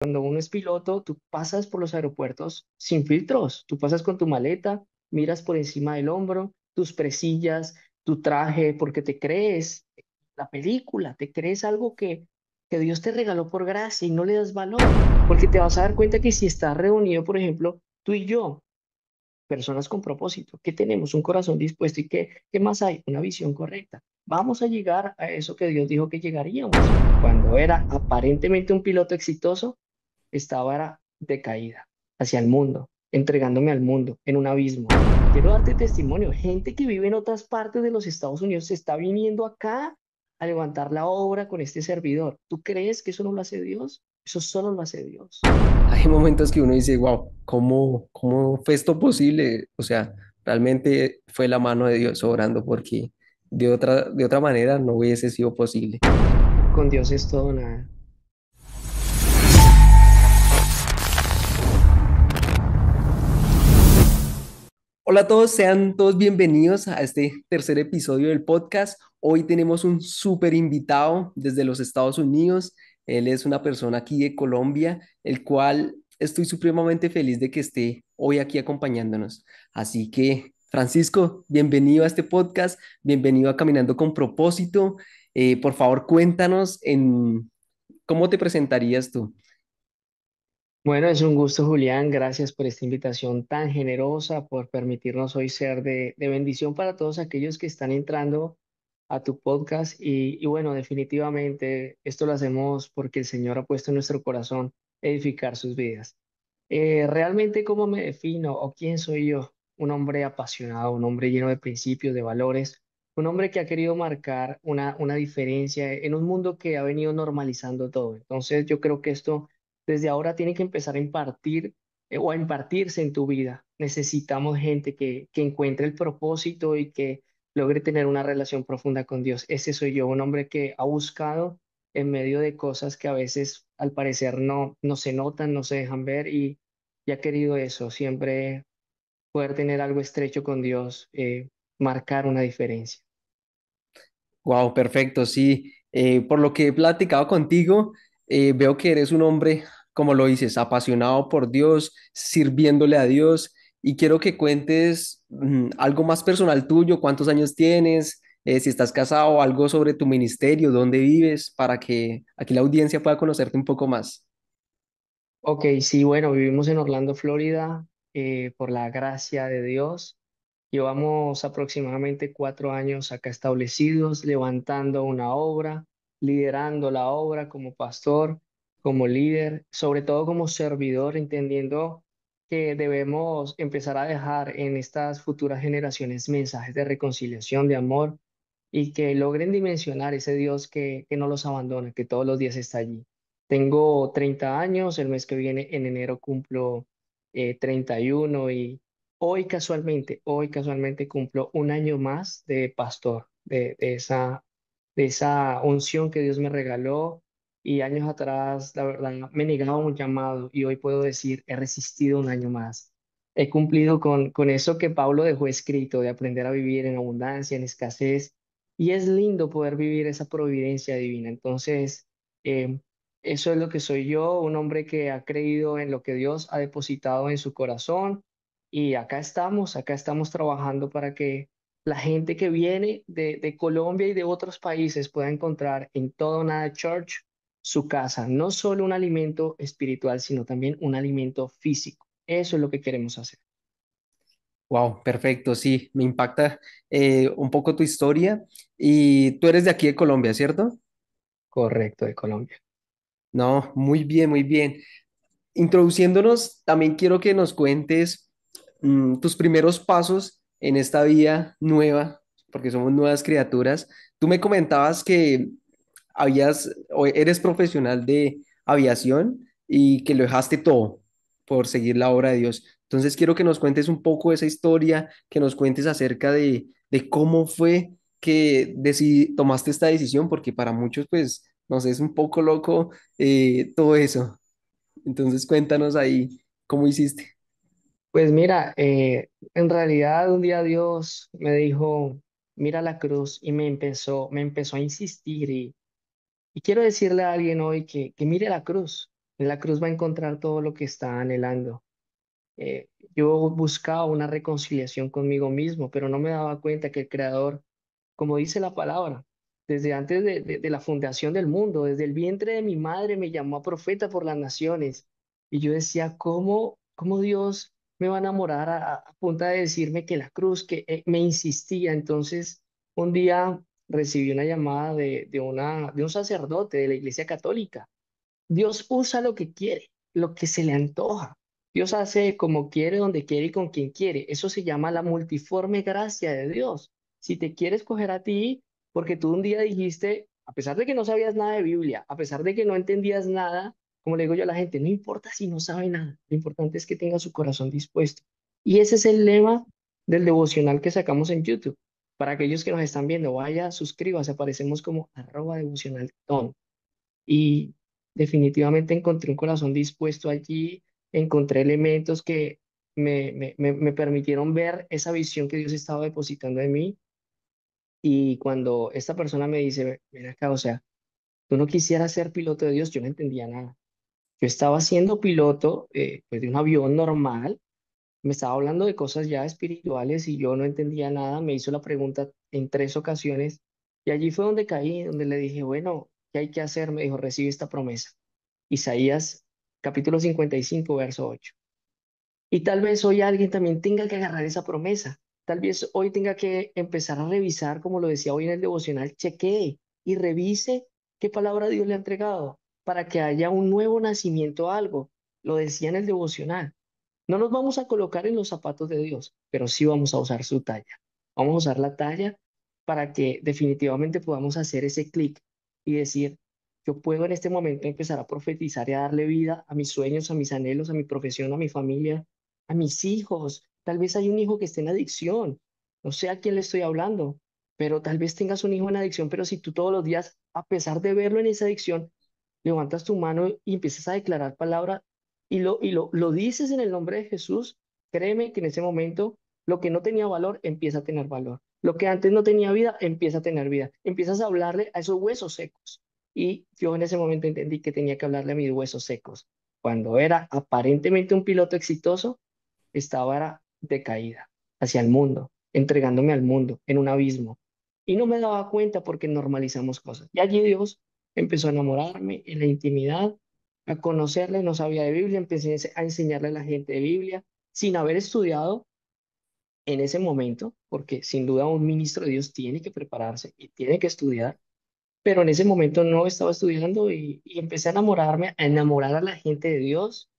Cuando uno es piloto, tú pasas por los aeropuertos sin filtros. Tú pasas con tu maleta, miras por encima del hombro, tus presillas, tu traje, porque te crees la película, te crees algo que Dios te regaló por gracia y no le das valor, porque te vas a dar cuenta que si estás reunido, por ejemplo, tú y yo, personas con propósito, que tenemos un corazón dispuesto y qué más hay, una visión correcta. Vamos a llegar a eso que Dios dijo que llegaríamos. Cuando era aparentemente un piloto exitoso, estaba era de caída hacia el mundo, entregándome al mundo en un abismo. Quiero darte testimonio. Gente que vive en otras partes de los Estados Unidos se está viniendo acá a levantar la obra con este servidor. ¿Tú crees que eso no lo hace Dios? Eso solo lo hace Dios. Hay momentos que uno dice, wow, ¿cómo fue esto posible? O sea, realmente fue la mano de Dios obrando porque de otra manera no hubiese sido posible. Con Dios es todo nada. Hola a todos, sean todos bienvenidos a este tercer episodio del podcast. Hoy tenemos un súper invitado desde los Estados Unidos. Él es una persona aquí de Colombia, el cual estoy supremamente feliz de que esté hoy aquí acompañándonos. Así que, Francisco, bienvenido a este podcast, bienvenido a Caminando con Propósito. Por favor, cuéntanos en cómo te presentarías tú. Bueno, es un gusto, Julián. Gracias por esta invitación tan generosa, por permitirnos hoy ser de bendición para todos aquellos que están entrando a tu podcast. Y bueno, definitivamente esto lo hacemos porque el Señor ha puesto en nuestro corazón edificar sus vidas. Realmente, ¿cómo me defino o quién soy yo? Un hombre apasionado, un hombre lleno de principios, de valores, un hombre que ha querido marcar una diferencia en un mundo que ha venido normalizando todo. Entonces, yo creo que esto desde ahora tiene que empezar a impartir o a impartirse en tu vida. Necesitamos gente que encuentre el propósito y que logre tener una relación profunda con Dios. Ese soy yo, un hombre que ha buscado en medio de cosas que a veces al parecer no se notan, no se dejan ver y ha querido eso, siempre poder tener algo estrecho con Dios, marcar una diferencia. Wow, perfecto, sí. Por lo que he platicado contigo, veo que eres un hombre, como lo dices, apasionado por Dios, sirviéndole a Dios, y quiero que cuentes algo más personal tuyo, cuántos años tienes, si estás casado, algo sobre tu ministerio, dónde vives, para que aquí la audiencia pueda conocerte un poco más. Ok, sí, bueno, vivimos en Orlando, Florida, por la gracia de Dios. Llevamos aproximadamente 4 años acá establecidos, levantando una obra, liderando la obra como pastor, como líder, sobre todo como servidor, entendiendo que debemos empezar a dejar en estas futuras generaciones mensajes de reconciliación, de amor y que logren dimensionar ese Dios que no los abandona, que todos los días está allí. Tengo 30 años, el mes que viene en enero cumplo 31 y hoy casualmente cumplo un año más de pastor, de esa unción que Dios me regaló y años atrás, la verdad, me negaba un llamado y hoy puedo decir, he resistido un año más. He cumplido con eso que Pablo dejó escrito, de aprender a vivir en abundancia, en escasez, y es lindo poder vivir esa providencia divina. Entonces, eh, eso es lo que soy yo, un hombre que ha creído en lo que Dios ha depositado en su corazón y acá estamos trabajando para que la gente que viene de Colombia y de otros países pueda encontrar en Todo Nada Church su casa, no solo un alimento espiritual, sino también un alimento físico. Eso es lo que queremos hacer. Wow, perfecto, sí, me impacta un poco tu historia. Y tú eres de aquí de Colombia, ¿cierto? Correcto, de Colombia. No, muy bien, muy bien. Introduciéndonos, también quiero que nos cuentes tus primeros pasos en esta vida nueva, porque somos nuevas criaturas. Tú me comentabas que o eres profesional de aviación y que lo dejaste todo por seguir la obra de Dios. Entonces quiero que nos cuentes un poco esa historia, que nos cuentes acerca de cómo fue que tomaste esta decisión, porque para muchos, pues, no sé, es un poco loco todo eso. Entonces cuéntanos ahí cómo hiciste. Pues mira, en realidad un día Dios me dijo, mira la cruz y me empezó a insistir y quiero decirle a alguien hoy que mire la cruz. En la cruz va a encontrar todo lo que está anhelando. Yo buscaba una reconciliación conmigo mismo, pero no me daba cuenta que el Creador, como dice la palabra, desde antes de la fundación del mundo, desde el vientre de mi madre me llamó a profeta por las naciones. Y yo decía, ¿cómo Dios me va a enamorar a punta de decirme que la cruz, que me insistía? Entonces, un día recibí una llamada de un sacerdote de la Iglesia Católica. Dios usa lo que quiere, lo que se le antoja. Dios hace como quiere, donde quiere y con quien quiere. Eso se llama la multiforme gracia de Dios. Si te quieres coger a ti, porque tú un día dijiste, a pesar de que no sabías nada de Biblia, a pesar de que no entendías nada, como le digo yo a la gente, no importa si no sabe nada, lo importante es que tenga su corazón dispuesto. Y ese es el lema del devocional que sacamos en YouTube. Para aquellos que nos están viendo, vaya, suscríbase, aparecemos como @devocional y definitivamente encontré un corazón dispuesto allí, encontré elementos que me permitieron ver esa visión que Dios estaba depositando en mí. Y cuando esta persona me dice, ven acá, o sea, tú no quisieras ser piloto de Dios, yo no entendía nada. Yo estaba siendo piloto pues de un avión normal, me estaba hablando de cosas ya espirituales y yo no entendía nada, me hizo la pregunta en 3 ocasiones y allí fue donde caí, donde le dije, bueno, ¿qué hay que hacer? Me dijo, recibe esta promesa. Isaías capítulo 55 verso 8. Y tal vez hoy alguien también tenga que agarrar esa promesa. Tal vez hoy tenga que empezar a revisar, como lo decía hoy en el devocional, chequee y revise qué palabra Dios le ha entregado para que haya un nuevo nacimiento a algo. Lo decía en el devocional. No nos vamos a colocar en los zapatos de Dios, pero sí vamos a usar su talla. Vamos a usar la talla para que definitivamente podamos hacer ese clic y decir, yo puedo en este momento empezar a profetizar y a darle vida a mis sueños, a mis anhelos, a mi profesión, a mi familia, a mis hijos. Tal vez hay un hijo que esté en adicción. No sé a quién le estoy hablando, pero tal vez tengas un hijo en adicción, pero si tú todos los días, a pesar de verlo en esa adicción, levantas tu mano y empiezas a declarar palabra y lo dices en el nombre de Jesús, créeme que en ese momento lo que no tenía valor empieza a tener valor. Lo que antes no tenía vida empieza a tener vida. Empiezas a hablarle a esos huesos secos. Y yo en ese momento entendí que tenía que hablarle a mis huesos secos. Cuando era aparentemente un piloto exitoso, estaba era decaída hacia el mundo, entregándome al mundo en un abismo. Y no me daba cuenta porque normalizamos cosas. Y allí Dios empezó a enamorarme en la intimidad, a conocerle, no sabía de Biblia, empecé a enseñarle a la gente de Biblia sin haber estudiado en ese momento, porque sin duda un ministro de Dios tiene que prepararse y tiene que estudiar, pero en ese momento no estaba estudiando y empecé a enamorarme, a enamorar a la gente de Dios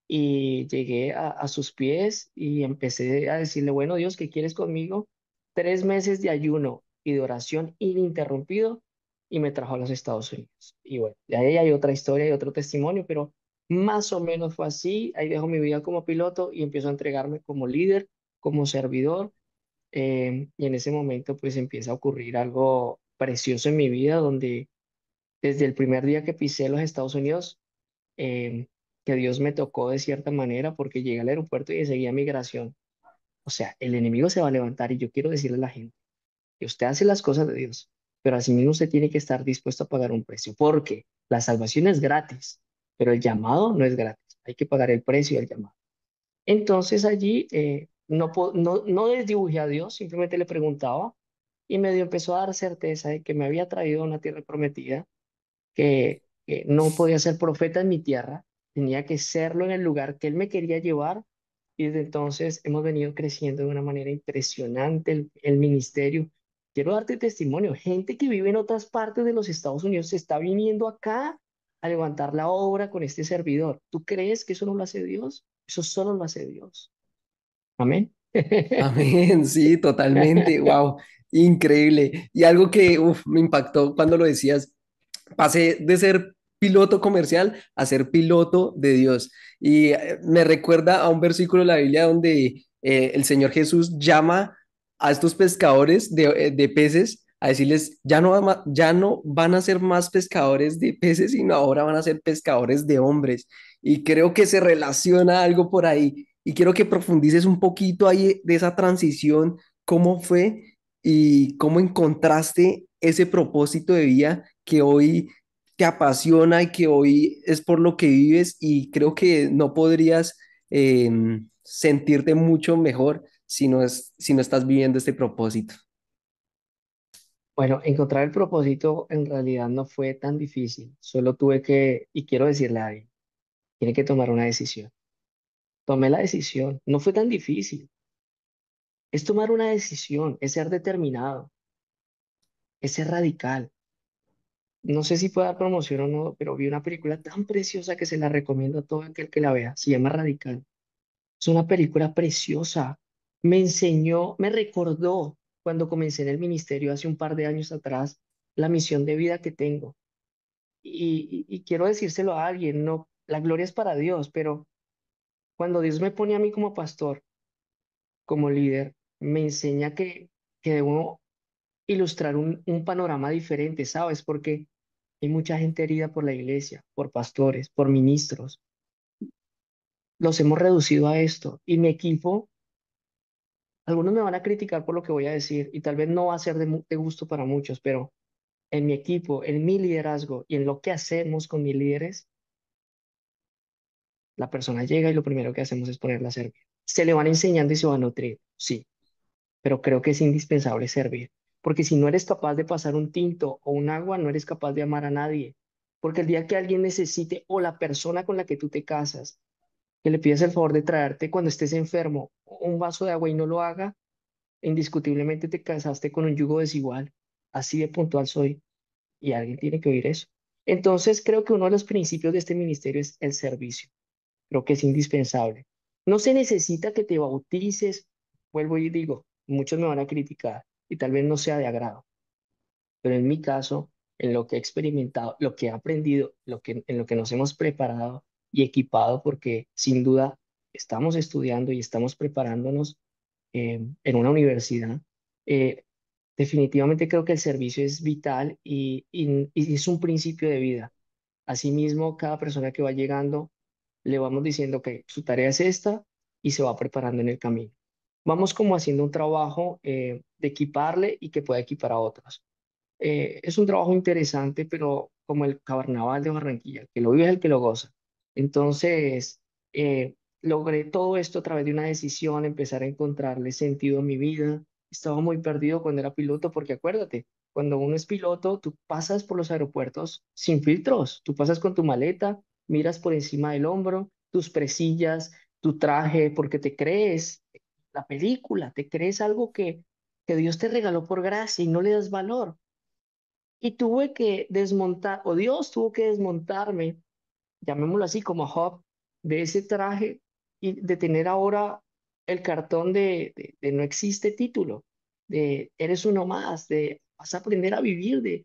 y llegué a sus pies y empecé a decirle, bueno, Dios, ¿qué quieres conmigo? 3 meses de ayuno y de oración ininterrumpido y me trajo a los Estados Unidos. Y bueno, de ahí hay otra historia y otro testimonio, pero más o menos fue así. Ahí dejo mi vida como piloto y empiezo a entregarme como líder, como servidor. Y en ese momento pues empieza a ocurrir algo precioso en mi vida donde desde el primer día que pisé los Estados Unidos, eh, que Dios me tocó de cierta manera porque llegué al aeropuerto y seguía migración. O sea, el enemigo se va a levantar y yo quiero decirle a la gente que usted hace las cosas de Dios, pero asimismo usted tiene que estar dispuesto a pagar un precio porque la salvación es gratis, pero el llamado no es gratis. Hay que pagar el precio del llamado. Entonces allí no desdibujé a Dios, simplemente le preguntaba y medio empezó a dar certeza de que me había traído a una tierra prometida que no podía ser profeta en mi tierra, tenía que serlo en el lugar que él me quería llevar. Y desde entonces hemos venido creciendo de una manera impresionante el ministerio. Quiero darte testimonio, gente que vive en otras partes de los Estados Unidos se está viniendo acá a levantar la obra con este servidor. ¿Tú crees que eso no lo hace Dios? Eso solo lo hace Dios. Amén. Amén, sí, totalmente, wow, increíble. Y algo que uf, me impactó cuando lo decías, pasé de ser piloto comercial a ser piloto de Dios. Y me recuerda a un versículo de la Biblia donde el Señor Jesús llama a estos pescadores de peces a decirles, ya no van a ser más pescadores de peces, sino ahora van a ser pescadores de hombres. Y creo que se relaciona algo por ahí. Y quiero que profundices un poquito ahí de esa transición, cómo fue y cómo encontraste ese propósito de vida que hoy te apasiona y que hoy es por lo que vives y creo que no podrías sentirte mucho mejor si no estás viviendo este propósito. Bueno, encontrar el propósito en realidad no fue tan difícil. Solo tuve que, y quiero decirle a alguien, tiene que tomar una decisión. Tomé la decisión. No fue tan difícil. Es tomar una decisión, es ser determinado, es ser radical. No sé si pueda dar promoción o no, pero vi una película tan preciosa que se la recomiendo a todo aquel que la vea. Se llama Radical. Es una película preciosa. Me enseñó, me recordó cuando comencé en el ministerio hace un par de años atrás, la misión de vida que tengo. Y quiero decírselo a alguien, no, la gloria es para Dios, pero cuando Dios me pone a mí como pastor, como líder, me enseña que debo ilustrar un panorama diferente, ¿sabes? Porque hay mucha gente herida por la iglesia, por pastores, por ministros. Los hemos reducido a esto. Y mi equipo, algunos me van a criticar por lo que voy a decir y tal vez no va a ser de gusto para muchos, pero en mi equipo, en mi liderazgo y en lo que hacemos con mis líderes, la persona llega y lo primero que hacemos es ponerla a servir. Se le van enseñando y se va a nutrir, sí, pero creo que es indispensable servir, porque si no eres capaz de pasar un tinto o un agua, no eres capaz de amar a nadie, porque el día que alguien necesite o la persona con la que tú te casas, que le pides el favor de traerte cuando estés enfermo un vaso de agua y no lo haga, indiscutiblemente te casaste con un yugo desigual. Así de puntual soy y alguien tiene que oír eso. Entonces creo que uno de los principios de este ministerio es el servicio. Creo que es indispensable. No se necesita que te bautices, vuelvo y digo, muchos me van a criticar y tal vez no sea de agrado, pero en mi caso, en lo que he experimentado, lo que he aprendido, en lo que nos hemos preparado y equipado, porque sin duda estamos estudiando y estamos preparándonos en una universidad, eh, definitivamente creo que el servicio es vital y es un principio de vida. Asimismo, cada persona que va llegando, le vamos diciendo que su tarea es esta y se va preparando en el camino. Vamos como haciendo un trabajo de equiparle y que pueda equipar a otros. Es un trabajo interesante, pero como el Carnaval de Barranquilla, que lo vive es el que lo goza. Entonces, logré todo esto a través de una decisión, empezar a encontrarle sentido a mi vida. Estaba muy perdido cuando era piloto, porque acuérdate, cuando uno es piloto, tú pasas por los aeropuertos sin filtros, tú pasas con tu maleta, miras por encima del hombro, tus presillas, tu traje, porque te crees la película, te crees algo que Dios te regaló por gracia y no le das valor. Y tuve que desmontar, o Dios tuvo que desmontarme, llamémoslo así, como Job, de ese traje y de tener ahora el cartón de no existe título, de eres uno más, de vas a aprender a vivir de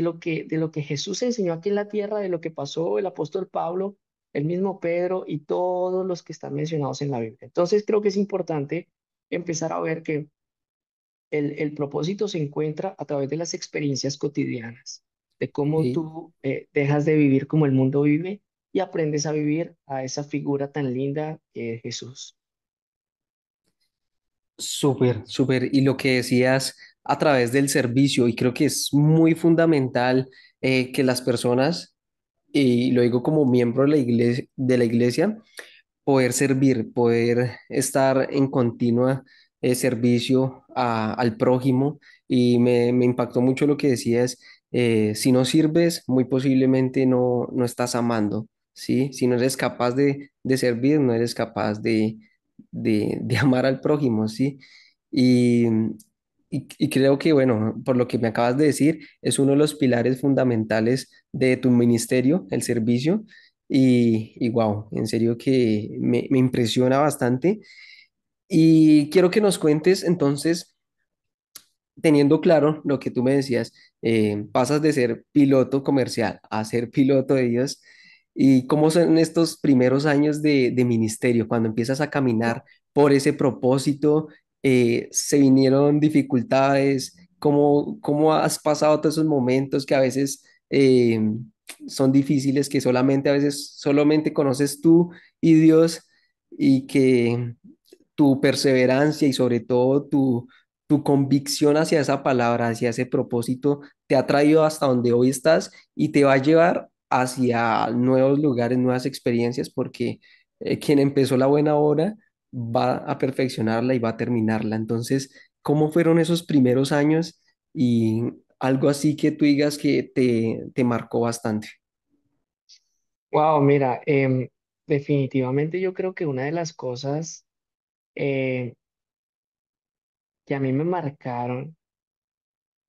lo que Jesús enseñó aquí en la tierra, de lo que pasó el apóstol Pablo, el mismo Pedro y todos los que están mencionados en la Biblia. Entonces creo que es importante empezar a ver que el propósito se encuentra a través de las experiencias cotidianas, de cómo ¿Sí? tú dejas de vivir como el mundo vive y aprendes a vivir a esa figura tan linda que es Jesús. Súper, súper. Y lo que decías a través del servicio, y creo que es muy fundamental que las personas, y lo digo como miembro de la iglesia, poder servir, poder estar en continua servicio al prójimo. Y me impactó mucho lo que decías, si no sirves, muy posiblemente no estás amando, ¿sí? Si no eres capaz de servir, no eres capaz de amar al prójimo, ¿sí? Y, y creo que, bueno, por lo que me acabas de decir, es uno de los pilares fundamentales de tu ministerio, el servicio. Y wow, en serio que me impresiona bastante. Y quiero que nos cuentes entonces, teniendo claro lo que tú me decías, pasas de ser piloto comercial a ser piloto de Dios. ¿Y cómo son estos primeros años de ministerio, cuando empiezas a caminar por ese propósito? ¿Se vinieron dificultades? ¿Cómo has pasado todos esos momentos que a veces son difíciles, que solamente a veces solamente conoces tú y Dios, y que tu perseverancia y sobre todo tu tu convicción hacia esa palabra, hacia ese propósito, te ha traído hasta donde hoy estás y te va a llevar hacia nuevos lugares, nuevas experiencias, porque quien empezó la buena obra va a perfeccionarla y va a terminarla. Entonces, ¿cómo fueron esos primeros años y algo así que tú digas que te marcó bastante? Wow, mira, definitivamente yo creo que una de las cosas eh, que a mí me marcaron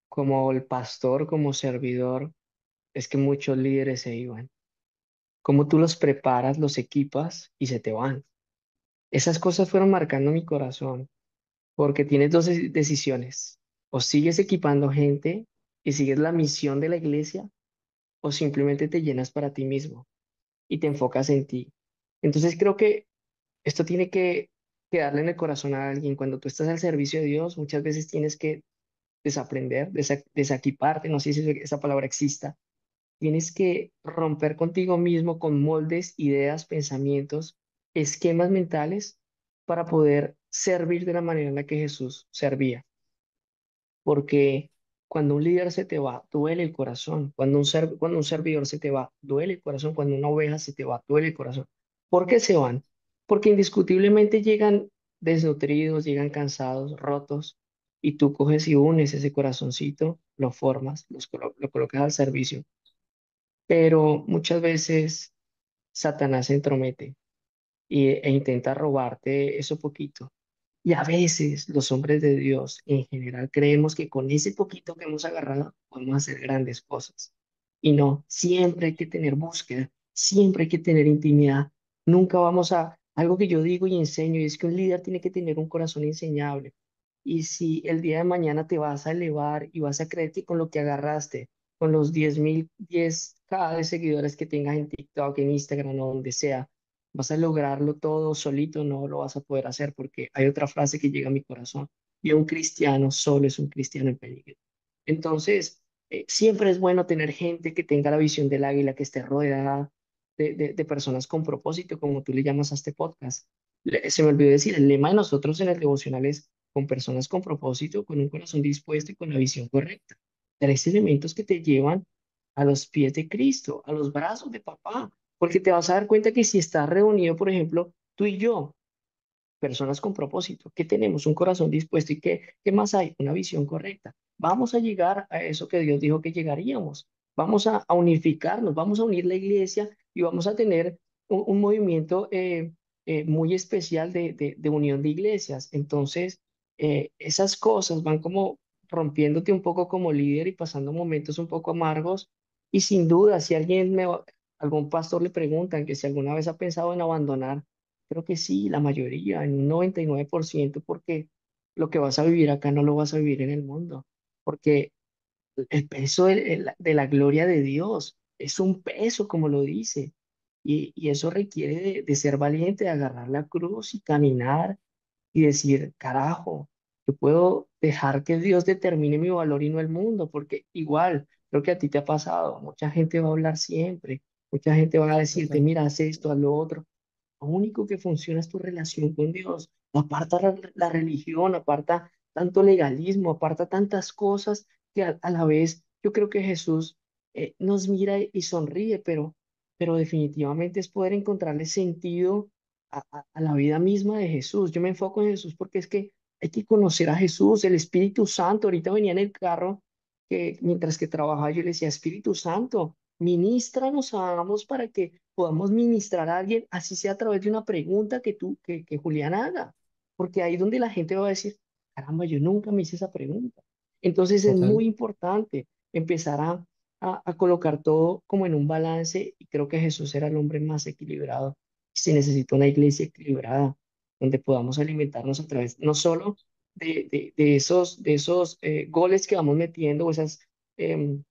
como el pastor, como servidor, es que muchos líderes se iban. Como tú los preparas, los equipas y se te van. Esas cosas fueron marcando mi corazón, porque tienes dos decisiones. O sigues equipando gente y sigues la misión de la iglesia, o simplemente te llenas para ti mismo y te enfocas en ti. Entonces creo que esto tiene que quedarle en el corazón a alguien. Cuando tú estás al servicio de Dios, muchas veces tienes que desaprender, desaquiparte, no sé si esa palabra exista. Tienes que romper contigo mismo con moldes, ideas, pensamientos, esquemas mentales para poder servir de la manera en la que Jesús servía. Porque cuando un líder se te va, duele el corazón. Cuando un servidor se te va, duele el corazón. Cuando una oveja se te va, duele el corazón. ¿Por qué se van? Porque indiscutiblemente llegan desnutridos, llegan cansados, rotos, y tú coges y unes ese corazoncito, lo formas, lo colocas al servicio. Pero muchas veces Satanás se entromete e intenta robarte eso poquito. Y a veces los hombres de Dios en general creemos que con ese poquito que hemos agarrado podemos hacer grandes cosas. Y no, siempre hay que tener búsqueda, siempre hay que tener intimidad. Nunca vamos a, algo que yo digo y enseño, y es que un líder tiene que tener un corazón enseñable. Y si el día de mañana te vas a elevar y vas a creer que con lo que agarraste, con los 10,000, 10K de seguidores que tengas en TikTok, en Instagram o donde sea, vas a lograrlo todo solito, no lo vas a poder hacer porque hay otra frase que llega a mi corazón, y un cristiano solo es un cristiano en peligro. Entonces, siempre es bueno tener gente que tenga la visión del águila, que esté rodeada de personas con propósito, como tú le llamas a este podcast. Se me olvidó decir, el lema de nosotros en el devocional es con personas con propósito, con un corazón dispuesto y con la visión correcta. Tres elementos que te llevan a los pies de Cristo, a los brazos de papá, porque te vas a dar cuenta que si estás reunido, por ejemplo, tú y yo, personas con propósito, que tenemos un corazón dispuesto y qué más hay, una visión correcta. Vamos a llegar a eso que Dios dijo que llegaríamos. Vamos a unificarnos, vamos a unir la iglesia y vamos a tener un movimiento muy especial de unión de iglesias. Entonces, esas cosas van como rompiéndote un poco como líder y pasando momentos un poco amargos. Y sin duda, si algún pastor le preguntan que si alguna vez ha pensado en abandonar, creo que sí, la mayoría, en un 99%, porque lo que vas a vivir acá no lo vas a vivir en el mundo, porque el peso de la gloria de Dios es un peso, como lo dice, y eso requiere de ser valiente, de agarrar la cruz y caminar y decir, carajo, yo puedo dejar que Dios determine mi valor y no el mundo, porque igual, creo que a ti te ha pasado, mucha gente va a hablar siempre, mucha gente va a decirte, Total. mira, haz esto, haz lo otro. Lo único que funciona es tu relación con Dios. Aparta la religión, aparta tanto legalismo, aparta tantas cosas que a la vez yo creo que Jesús nos mira y sonríe, pero definitivamente es poder encontrarle sentido a la vida misma de Jesús. Yo me enfoco en Jesús porque es que hay que conocer a Jesús, el Espíritu Santo. Ahorita venía en el carro que mientras que trabajaba yo le decía, Espíritu Santo, ministranos a ambos para que podamos ministrar a alguien, así sea a través de una pregunta que Julián haga, porque ahí donde la gente va a decir, caramba, yo nunca me hice esa pregunta. Entonces es Total. muy importante empezar a colocar todo como en un balance, y creo que Jesús era el hombre más equilibrado. Se necesita una iglesia equilibrada, donde podamos alimentarnos a través, no solo de esos goles que vamos metiendo, o esas em,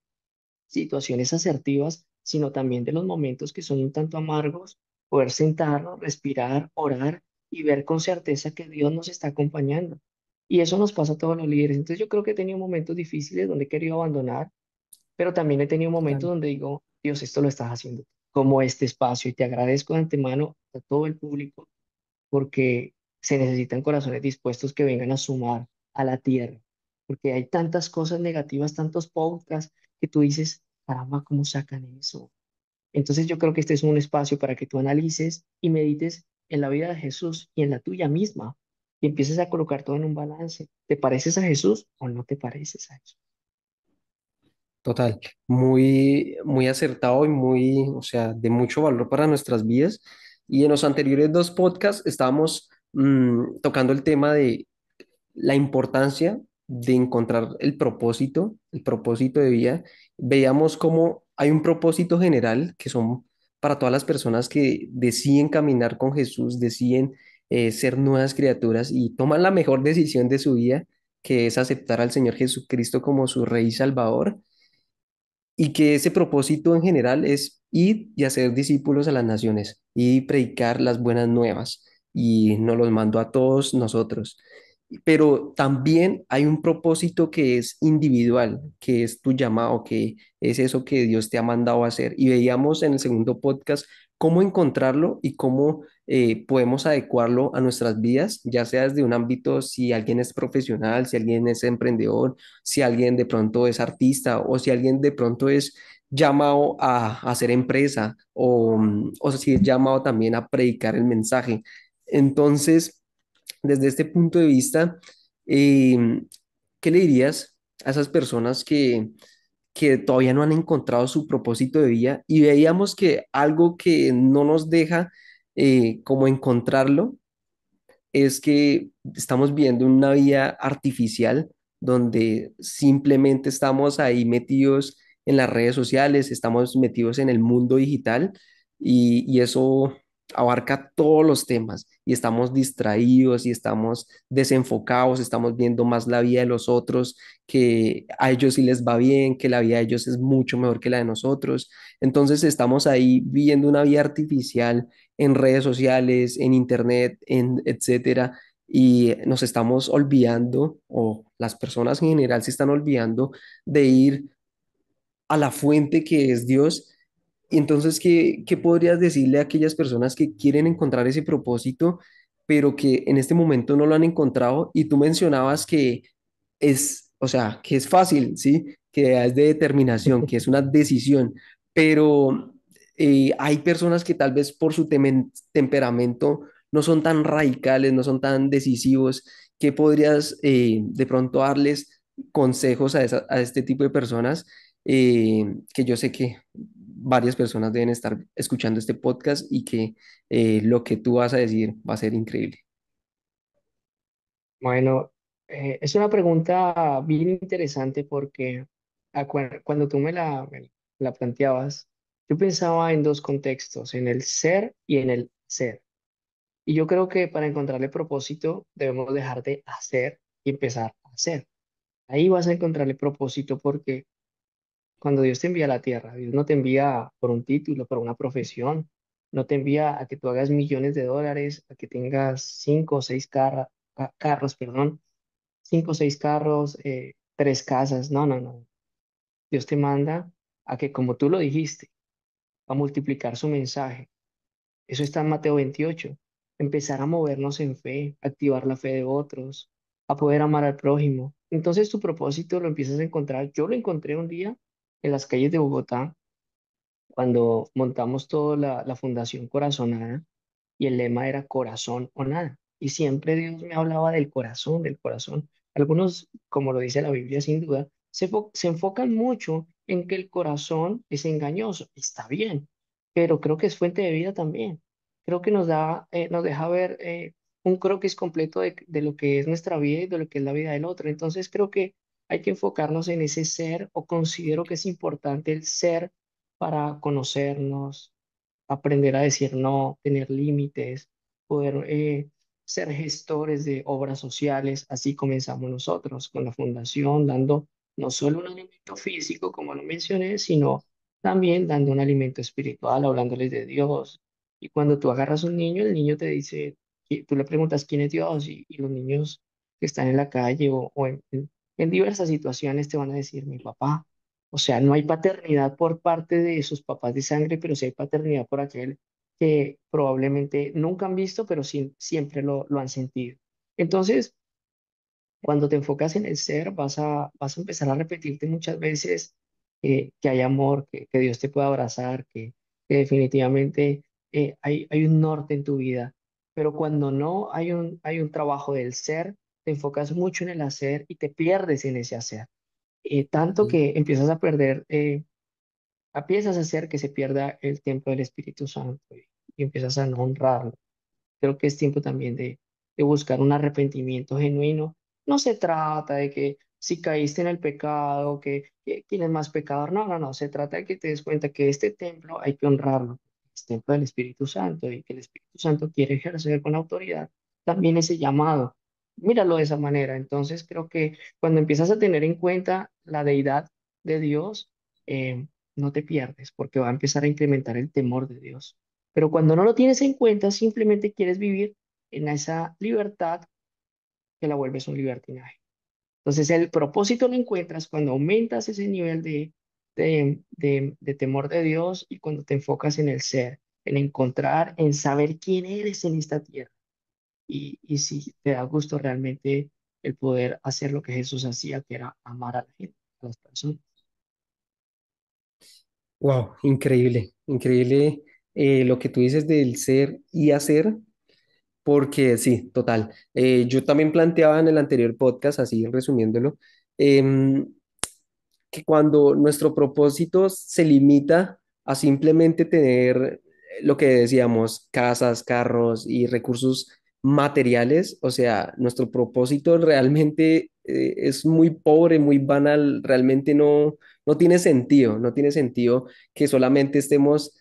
situaciones asertivas, sino también de los momentos que son un tanto amargos, poder sentarnos, respirar, orar y ver con certeza que Dios nos está acompañando. Y eso nos pasa a todos los líderes. Entonces yo creo que he tenido momentos difíciles donde he querido abandonar, pero también he tenido momentos Total. donde digo, Dios, esto lo estás haciendo como este espacio, y te agradezco de antemano a todo el público porque se necesitan corazones dispuestos que vengan a sumar. a la tierra, porque hay tantas cosas negativas, tantos podcasts que tú dices, caramba, ¿cómo sacan eso? Entonces yo creo que este es un espacio para que tú analices y medites en la vida de Jesús y en la tuya misma y empieces a colocar todo en un balance. ¿Te pareces a Jesús o no te pareces a Jesús? Total, muy, muy acertado y muy, o sea, de mucho valor para nuestras vidas. Y en los anteriores dos podcasts estábamos tocando el tema de la importancia de encontrar el propósito de vida. Veíamos cómo hay un propósito general que son para todas las personas que deciden caminar con Jesús, deciden ser nuevas criaturas y toman la mejor decisión de su vida, que es aceptar al Señor Jesucristo como su Rey y Salvador, y que ese propósito en general es ir y hacer discípulos a las naciones y predicar las buenas nuevas. Y nos los mandó a todos nosotros. Pero también hay un propósito que es individual, que es tu llamado, que es eso que Dios te ha mandado a hacer. Y veíamos en el segundo podcast cómo encontrarlo y cómo podemos adecuarlo a nuestras vidas, ya sea desde un ámbito, si alguien es profesional, si alguien es emprendedor, si alguien de pronto es artista o si alguien de pronto es llamado a hacer empresa o si es llamado también a predicar el mensaje. Entonces, desde este punto de vista, eh, ¿qué le dirías a esas personas que todavía no han encontrado su propósito de vida? Y veíamos que algo que no nos deja como encontrarlo es que estamos viendo una vida artificial donde simplemente estamos ahí metidos en las redes sociales, estamos metidos en el mundo digital y eso abarca todos los temas y estamos distraídos y estamos desenfocados, estamos viendo más la vida de los otros, que a ellos sí les va bien, que la vida de ellos es mucho mejor que la de nosotros. Entonces estamos ahí viviendo una vida artificial en redes sociales, en internet, en etcétera, y nos estamos olvidando, o las personas en general se están olvidando de ir a la fuente que es Dios. Y entonces, ¿qué podrías decirle a aquellas personas que quieren encontrar ese propósito, pero que en este momento no lo han encontrado? Y tú mencionabas que es, o sea, que es fácil, ¿sí? Que es de determinación, que es una decisión, pero hay personas que tal vez por su temperamento no son tan radicales, no son tan decisivos. ¿Qué podrías de pronto darles consejos a este tipo de personas? Que yo sé que varias personas deben estar escuchando este podcast y que lo que tú vas a decir va a ser increíble. Bueno, es una pregunta bien interesante porque cuando tú me la planteabas, yo pensaba en dos contextos, en el ser y en el ser. Y yo creo que para encontrarle propósito debemos dejar de hacer y empezar a hacer. Ahí vas a encontrarle propósito porque cuando Dios te envía a la tierra, Dios no te envía por un título, por una profesión, no te envía a que tú hagas millones de dólares, a que tengas cinco o seis carros, perdón, cinco o seis carros, tres casas. No, no, no. Dios te manda a que, como tú lo dijiste, a multiplicar su mensaje. Eso está en Mateo 28. Empezar a movernos en fe, activar la fe de otros, a poder amar al prójimo. Entonces tu propósito lo empiezas a encontrar. Yo lo encontré un día en las calles de Bogotá cuando montamos toda la Fundación Corazonada y el lema era corazón o nada. Y siempre Dios me hablaba del corazón, del corazón. Algunos, como lo dice la Biblia, sin duda, se enfocan mucho en que el corazón es engañoso. Está bien, pero creo que es fuente de vida también. Creo que nos deja ver un croquis completo de lo que es nuestra vida y de lo que es la vida del otro. Entonces creo que hay que enfocarnos en ese ser o considero que es importante el ser para conocernos, aprender a decir no, tener límites, poder ser gestores de obras sociales. Así comenzamos nosotros con la fundación, dando no solo un alimento físico, como lo mencioné, sino también dando un alimento espiritual, hablándoles de Dios. Y cuando tú agarras un niño, el niño te dice, tú le preguntas quién es Dios y los niños que están en la calle o en diversas situaciones te van a decir mi papá. O sea, no hay paternidad por parte de sus papás de sangre, pero sí hay paternidad por aquel que probablemente nunca han visto, pero sí, siempre lo han sentido. Entonces, Cuando te enfocas en el ser, vas a empezar a repetirte muchas veces que hay amor, que Dios te puede abrazar, que definitivamente hay un norte en tu vida. Pero cuando no hay un trabajo del ser, te enfocas mucho en el hacer y te pierdes en ese hacer. Tanto Sí. que empiezas a perder, empiezas a hacer que se pierda el tiempo del Espíritu Santo y empiezas a no honrarlo. Creo que es tiempo también de buscar un arrepentimiento genuino. No se trata de que si caíste en el pecado, quién es más pecador. No, no, no. Se trata de que te des cuenta que este templo hay que honrarlo. Es templo del Espíritu Santo y que el Espíritu Santo quiere ejercer con autoridad también ese llamado. Míralo de esa manera. Entonces creo que cuando empiezas a tener en cuenta la deidad de Dios, no te pierdes porque va a empezar a incrementar el temor de Dios. Pero cuando no lo tienes en cuenta, simplemente quieres vivir en esa libertad que la vuelves un libertinaje. Entonces, el propósito lo encuentras cuando aumentas ese nivel de temor de Dios y cuando te enfocas en el ser, en encontrar, en saber quién eres en esta tierra. Y si te da gusto realmente el poder hacer lo que Jesús hacía, que era amar a la gente, a las personas. Wow, increíble, increíble lo que tú dices del ser y hacer, porque sí, total. Yo también planteaba en el anterior podcast, así resumiéndolo, em, que cuando nuestro propósito se limita a simplemente tener lo que decíamos, casas, carros y recursos materiales, o sea, nuestro propósito realmente es muy pobre, muy banal, realmente no tiene sentido, no tiene sentido que solamente estemos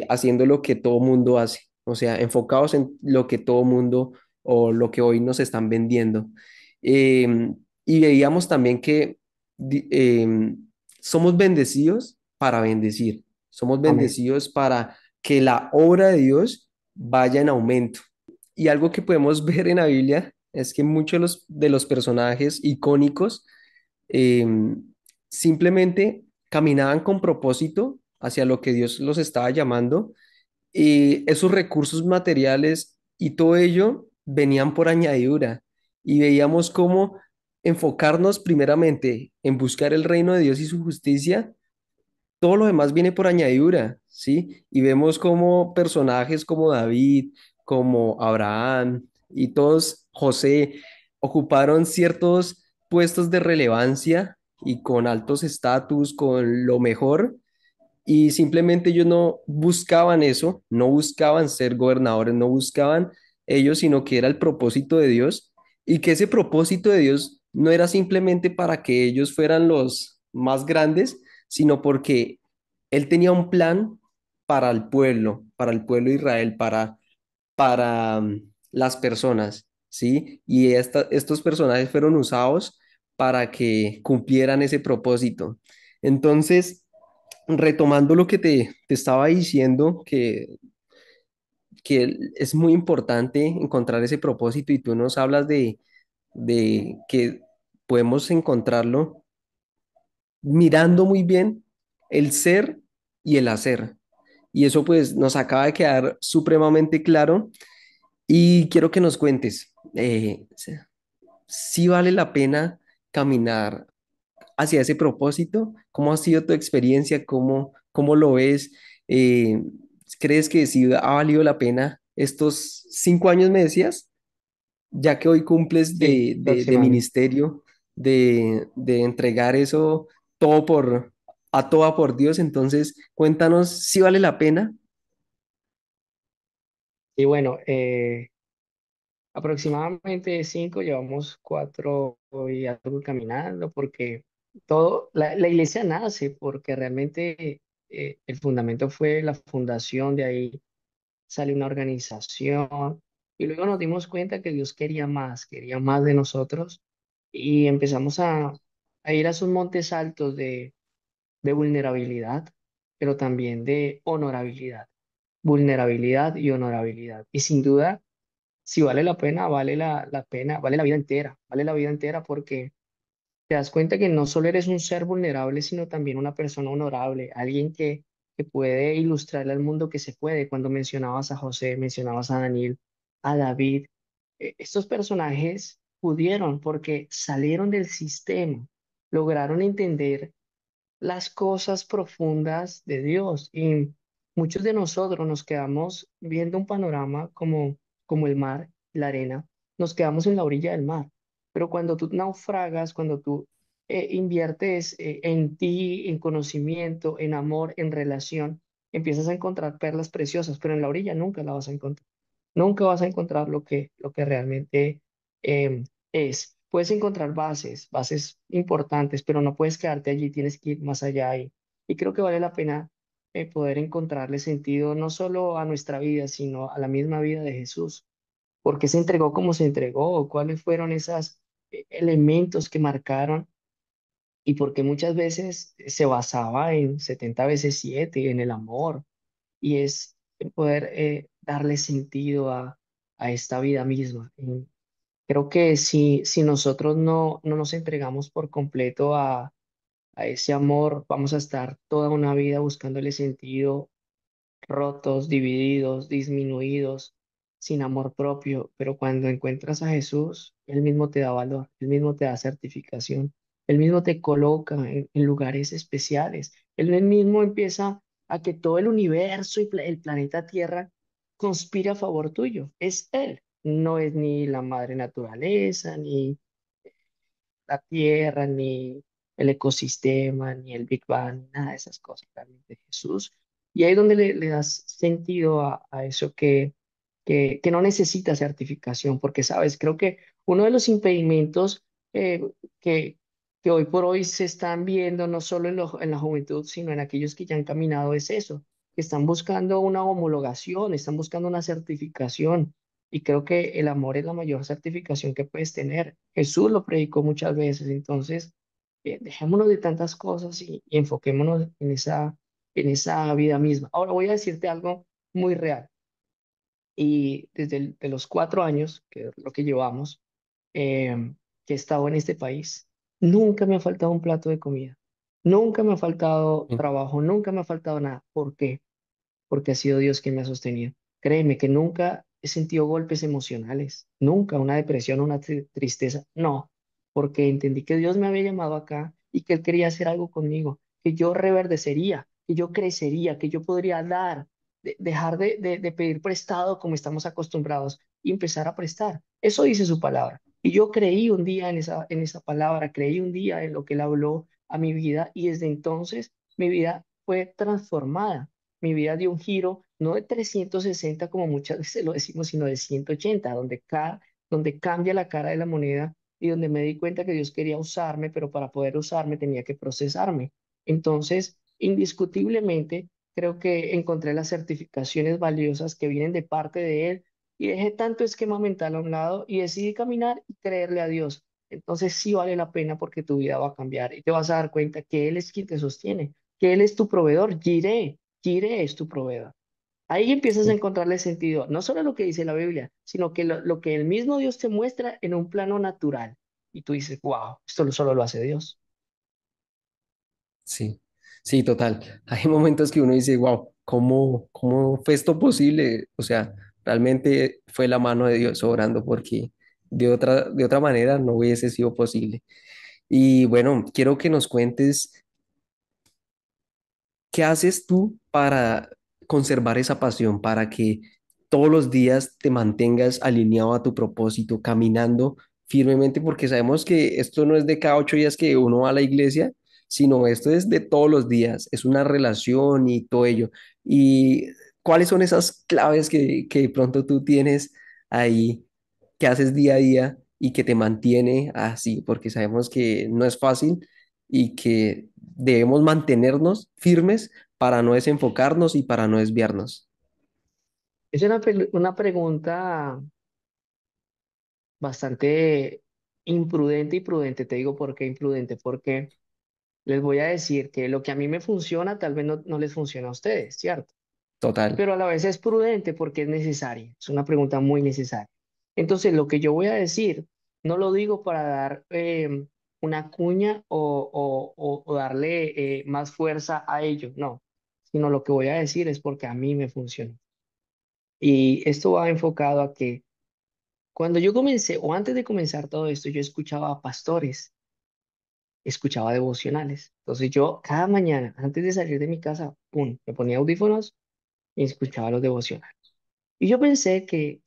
haciendo lo que todo mundo hace, o sea, enfocados en lo que todo mundo o lo que hoy nos están vendiendo. Y veíamos también que di- em, somos bendecidos para bendecir, somos Amén. bendecidos para que la obra de Dios vaya en aumento. Y algo que podemos ver en la Biblia es que muchos de los personajes icónicos em, simplemente caminaban con propósito hacia lo que Dios los estaba llamando y esos recursos materiales y todo ello venían por añadidura y veíamos cómo enfocarnos primeramente en buscar el reino de Dios y su justicia, todo lo demás viene por añadidura, ¿sí? Y vemos como personajes como David, como Abraham y todos, José, ocuparon ciertos puestos de relevancia y con altos estatus, con lo mejor, y simplemente ellos no buscaban eso, no buscaban ser gobernadores, no buscaban ellos, sino que era el propósito de Dios y que ese propósito de Dios no era simplemente para que ellos fueran los más grandes, sino porque Él tenía un plan para el pueblo de Israel, para las personas, ¿sí? Y estos personajes fueron usados para que cumplieran ese propósito. Entonces, retomando lo que te estaba diciendo, que es muy importante encontrar ese propósito y tú nos hablas de que podemos encontrarlo mirando muy bien el ser y el hacer. Y eso pues nos acaba de quedar supremamente claro y quiero que nos cuentes, si vale la pena caminar hacia ese propósito? ¿Cómo ha sido tu experiencia? ¿Cómo lo ves? Eh, ¿Crees que sí ha valido la pena estos 5 años, me decías, ya que hoy cumples Sí, de próximamente. ministerio, de entregar eso todo a toda por Dios? Entonces, cuéntanos si vale la pena. Y bueno, aproximadamente 5, llevamos 4 y algo caminando, porque la iglesia nace porque realmente el fundamento fue la fundación, de ahí sale una organización, y luego nos dimos cuenta que Dios quería más de nosotros, y empezamos a ir a esos montes altos de vulnerabilidad, pero también de honorabilidad, vulnerabilidad y honorabilidad. Y sin duda, si vale la pena, vale la pena, vale la vida entera porque te das cuenta que no solo eres un ser vulnerable, sino también una persona honorable, alguien que puede ilustrarle al mundo que se puede. Cuando mencionabas a José, mencionabas a Daniel, a David, estos personajes pudieron porque salieron del sistema, lograron entender las cosas profundas de Dios. Y muchos de nosotros nos quedamos viendo un panorama como el mar, la arena, nos quedamos en la orilla del mar. Pero cuando tú naufragas, cuando tú inviertes en ti, en conocimiento, en amor, en relación, empiezas a encontrar perlas preciosas, pero en la orilla nunca la vas a encontrar. Nunca vas a encontrar lo que realmente es. Puedes encontrar bases importantes, pero no puedes quedarte allí, tienes que ir más allá. Y creo que vale la pena poder encontrarle sentido no solo a nuestra vida, sino a la misma vida de Jesús. ¿Por qué se entregó como se entregó? ¿Cuáles fueron esos elementos que marcaron? Y por qué muchas veces se basaba en 70 veces 7 en el amor, y es poder darle sentido a esta vida misma. Y creo que si nosotros no nos entregamos por completo a ese amor, vamos a estar toda una vida buscándole sentido, rotos, divididos, disminuidos, sin amor propio, pero cuando encuentras a Jesús, Él mismo te da valor, Él mismo te da certificación, Él mismo te coloca en lugares especiales, Él mismo empieza a que todo el universo y el planeta Tierra conspire a favor tuyo. Es Él, no es ni la madre naturaleza, ni la Tierra, ni el ecosistema, ni el Big Bang, nada de esas cosas, realmente Jesús. Y ahí es donde le das sentido a eso que no necesita certificación, porque, sabes, creo que uno de los impedimentos eh, que, que hoy por hoy se están viendo, no solo en la juventud, sino en aquellos que ya han caminado, es eso, que están buscando una homologación, están buscando una certificación, y creo que el amor es la mayor certificación que puedes tener. Jesús lo predicó muchas veces. Entonces, dejémonos de tantas cosas y enfoquémonos en esa vida misma. Ahora voy a decirte algo muy real. Y desde de los 4 años, que es lo que llevamos, que he estado en este país, nunca me ha faltado un plato de comida. Nunca me ha faltado trabajo, nunca me ha faltado nada. ¿Por qué? Porque ha sido Dios quien me ha sostenido. Créeme que nunca he sentido golpes emocionales, nunca una depresión, una tristeza, no, porque entendí que Dios me había llamado acá y que Él quería hacer algo conmigo, que yo reverdecería, que yo crecería, que yo podría dar, dejar de pedir prestado como estamos acostumbrados y empezar a prestar. Eso dice su palabra. Y yo creí un día en esa palabra, creí un día en lo que Él habló a mi vida, y desde entonces mi vida fue transformada. Mi vida dio un giro, no de 360 como muchas veces lo decimos, sino de 180, donde cambia la cara de la moneda, y donde me di cuenta que Dios quería usarme, pero para poder usarme tenía que procesarme. Entonces, indiscutiblemente, creo que encontré las certificaciones valiosas que vienen de parte de Él, y dejé tanto esquema mental a un lado y decidí caminar y creerle a Dios. Entonces sí vale la pena, porque tu vida va a cambiar y te vas a dar cuenta que Él es quien te sostiene, que Él es tu proveedor. Jireh es tu proveedor. Ahí empiezas a Sí, encontrarle sentido, no solo a lo que dice la Biblia, sino que lo que el mismo Dios te muestra en un plano natural. Y tú dices, wow, esto solo lo hace Dios. sí, sí, total. Hay momentos que uno dice, wow, ¿cómo fue esto posible? O sea, realmente fue la mano de Dios obrando porque de otra manera no hubiese sido posible. Y bueno, quiero que nos cuentes qué haces tú para conservar esa pasión, para que todos los días te mantengas alineado a tu propósito, caminando firmemente, porque sabemos que esto no es de cada 8 días que uno va a la iglesia, sino esto es de todos los días, es una relación y todo ello. ¿Y cuáles son esas claves que de pronto tú tienes ahí, que haces día a día y que te mantiene así? Porque sabemos que no es fácil y que debemos mantenernos firmes para no desenfocarnos y para no desviarnos. Es una pregunta bastante imprudente y prudente. Te digo por qué imprudente, porque les voy a decir que lo que a mí me funciona tal vez no les funciona a ustedes, ¿cierto? Total. Pero a la vez es prudente porque es necesaria. Es una pregunta muy necesaria. Entonces, lo que yo voy a decir, no lo digo para dar una cuña o darle más fuerza a ello, no, sino lo que voy a decir es porque a mí me funciona. Y esto va enfocado a que Cuando yo comencé, o antes de comenzar todo esto, yo escuchaba a pastores, escuchaba devocionales. Entonces yo cada mañana, antes de salir de mi casa, pum, me ponía audífonos y escuchaba los devocionales. Y yo pensé que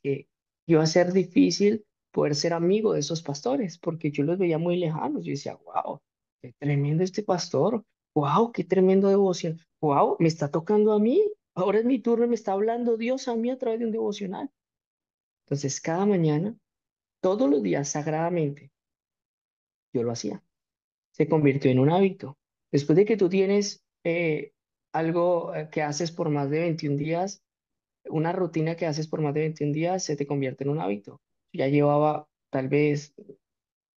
iba a ser difícil poder ser amigo de esos pastores, porque yo los veía muy lejanos. Yo decía, wow, qué tremendo este pastor, wow, qué tremendo devoción, wow, me está tocando a mí, ahora es mi turno, me está hablando Dios a mí a través de un devocional. Entonces, cada mañana, todos los días, sagradamente, yo lo hacía. Se convirtió en un hábito. Después de que tú tienes algo que haces por más de 21 días, una rutina que haces por más de 21 días se te convierte en un hábito. Ya llevaba tal vez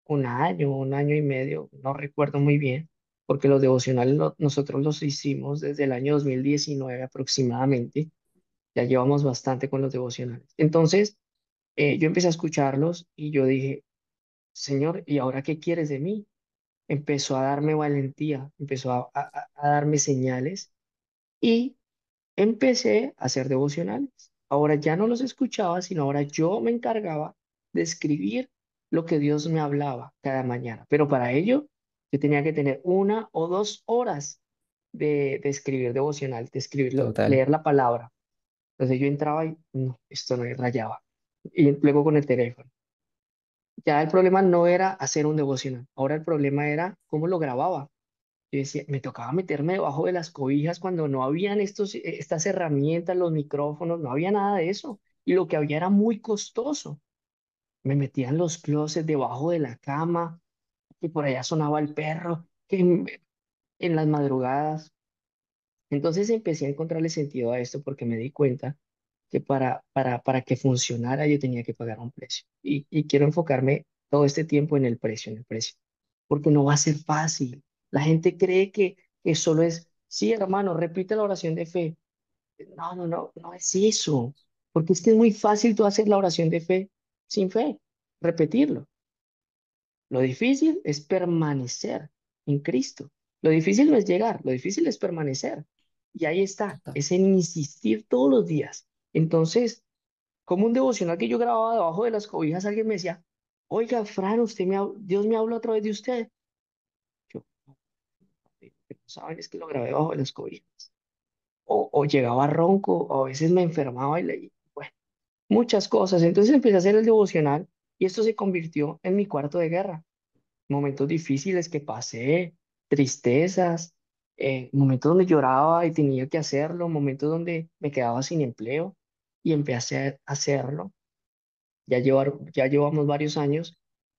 un año y medio, no recuerdo muy bien, porque los devocionales nosotros los hicimos desde el año 2019 aproximadamente. Ya llevamos bastante con los devocionales. Entonces, yo empecé a escucharlos y yo dije, Señor, ¿y ahora qué quieres de mí? Empezó a darme valentía, empezó a darme señales y empecé a hacer devocionales. Ahora ya no los escuchaba, sino ahora yo me encargaba de escribir lo que Dios me hablaba cada mañana. Pero para ello, yo tenía que tener 1 o 2 horas de escribir devocional, de escribirlo, Total, leer la palabra. Entonces yo entraba y no, esto no, y rayaba. Y luego con el teléfono. Ya el problema no era hacer un devocional, ahora el problema era cómo lo grababa. Yo decía, me tocaba meterme debajo de las cobijas cuando no habían estas herramientas, los micrófonos, no había nada de eso. Y lo que había era muy costoso. Me metía en los closets debajo de la cama, que por allá sonaba el perro, en las madrugadas. Entonces empecé a encontrarle sentido a esto porque me di cuenta que para que funcionara yo tenía que pagar un precio. Y quiero enfocarme todo este tiempo en el precio, porque no va a ser fácil. La gente cree que solo es, sí, hermano, repite la oración de fe. No, no, no, no es eso, porque es que es muy fácil tú hacer la oración de fe sin fe, repetirlo. Lo difícil es permanecer en Cristo. Lo difícil no es llegar, lo difícil es permanecer. Y ahí está, total. es en insistir todos los días. Entonces, como un devocional que yo grababa debajo de las cobijas, alguien me decía, oiga, Fran, Dios me habló a través de usted. Yo, "No, lo que no saben es que lo grabé debajo de las cobijas. O llegaba ronco, o a veces me enfermaba y leí, bueno, muchas cosas. Entonces empecé a hacer el devocional y esto se convirtió en mi cuarto de guerra. Momentos difíciles que pasé, tristezas, momentos donde lloraba y tenía que hacerlo, momentos donde me quedaba sin empleo y empecé a hacerlo. Ya llevamos varios años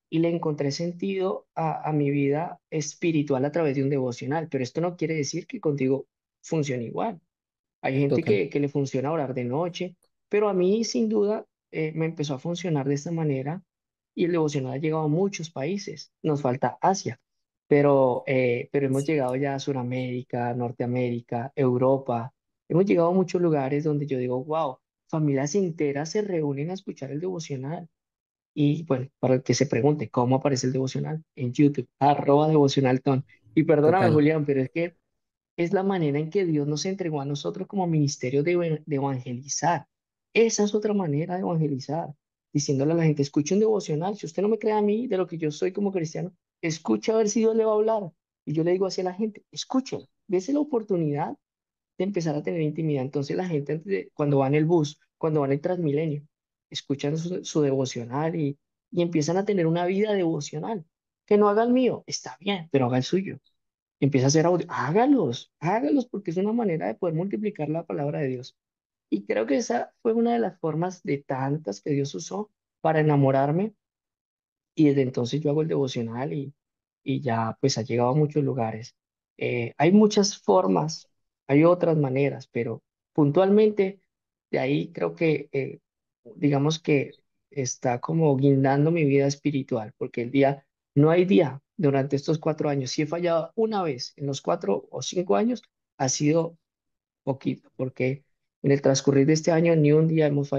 y le encontré sentido a mi vida espiritual a través de un devocional, pero esto no quiere decir que contigo funcione igual. Hay gente Total, que le funciona orar de noche, pero a mí sin duda me empezó a funcionar de esta manera y el devocional ha llegado a muchos países. Nos falta Asia, pero hemos llegado ya a Sudamérica, Norteamérica, Europa. Hemos llegado a muchos lugares donde yo digo, wow, familias enteras se reúnen a escuchar el devocional. Y bueno, para el que se pregunte, ¿cómo aparece el devocional? En YouTube, @devocionalton. Y perdóname, total, Julián, pero es que es la manera en que Dios nos entregó a nosotros como ministerio de evangelizar. Esa es otra manera de evangelizar, diciéndole a la gente, escuche un devocional. Si usted no me cree a mí de lo que yo soy como cristiano, escuche a ver si Dios le va a hablar. Y yo le digo así a la gente, escuchen, dése la oportunidad de empezar a tener intimidad. Entonces la gente cuando va en el bus, cuando va en el Transmilenio, escuchan su devocional y empiezan a tener una vida devocional. Que no haga el mío, está bien, pero haga el suyo. Empieza a hacer audio, hágalos, hágalos, porque es una manera de poder multiplicar la palabra de Dios. Y creo que esa fue una de las formas de tantas que Dios usó para enamorarme. Y desde entonces yo hago el devocional y ya pues ha llegado a muchos lugares. Hay muchas formas, hay otras maneras, pero puntualmente de ahí creo que digamos que está como guindando mi vida espiritual, porque no hay día durante estos 4 años. Si he fallado una vez en los 4 o 5 años, ha sido poquito, porque en el transcurrir de este año ni un día hemos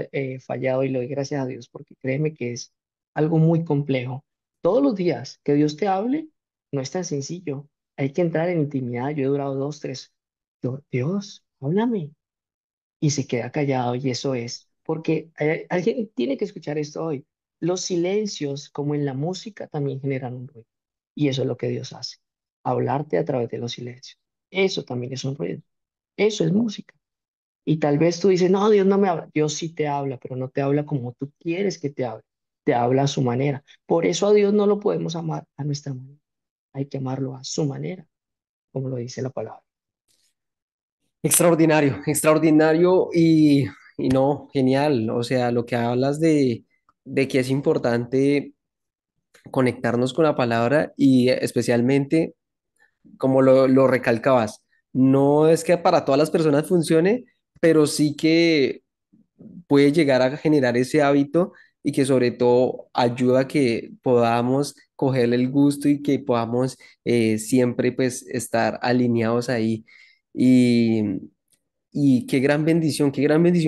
fallado y le doy gracias a Dios, porque créeme que es algo muy complejo. Todos los días que Dios te hable, no es tan sencillo. Hay que entrar en intimidad. Yo he durado 2, 3. Dios, háblame. Y se queda callado y eso es, porque alguien tiene que escuchar esto hoy. los silencios, como en la música, también generan un ruido. Y eso es lo que Dios hace, hablarte a través de los silencios. Eso también es un ruido. Eso es música. Y tal vez tú dices, no, Dios no me habla. Dios sí te habla, pero no te habla como tú quieres que te hable. Te habla a su manera. Por eso a Dios no lo podemos amar a nuestra manera. Hay que amarlo a su manera, como lo dice la palabra. Extraordinario, extraordinario y no, genial. O sea, lo que hablas de que es importante conectarnos con la palabra y especialmente, como lo recalcabas, no es que para todas las personas funcione, pero sí que puede llegar a generar ese hábito y que sobre todo ayuda a que podamos cogerle el gusto y que podamos siempre pues estar alineados ahí. Y, y qué gran bendición